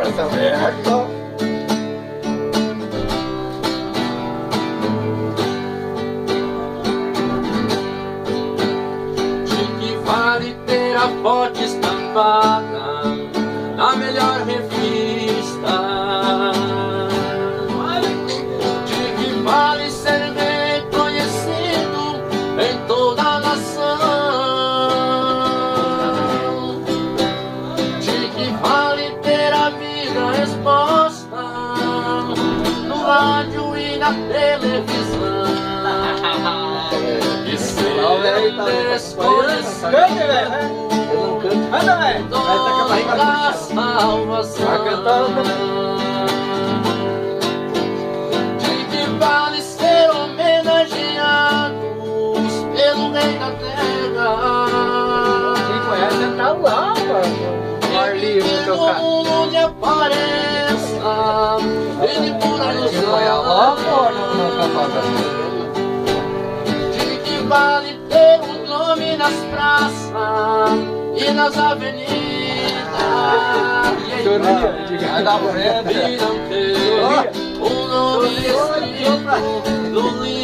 certo. De que vale ter a foto estampada na melhor revista? De que vale ser reconhecido em toda a nação? De que vale ter a vida exposta no rádio e na televisão? E ser desconhecido Anda, velho. da salvação. De que vale ser homenageados pelo rei da terra? Quem conhece tá lá, mano. O ar livre, Que no mundo onde apareça ele por alusão. De que vale ter um nome nas praças e nas avenidas, e não ter um nome escrito no livro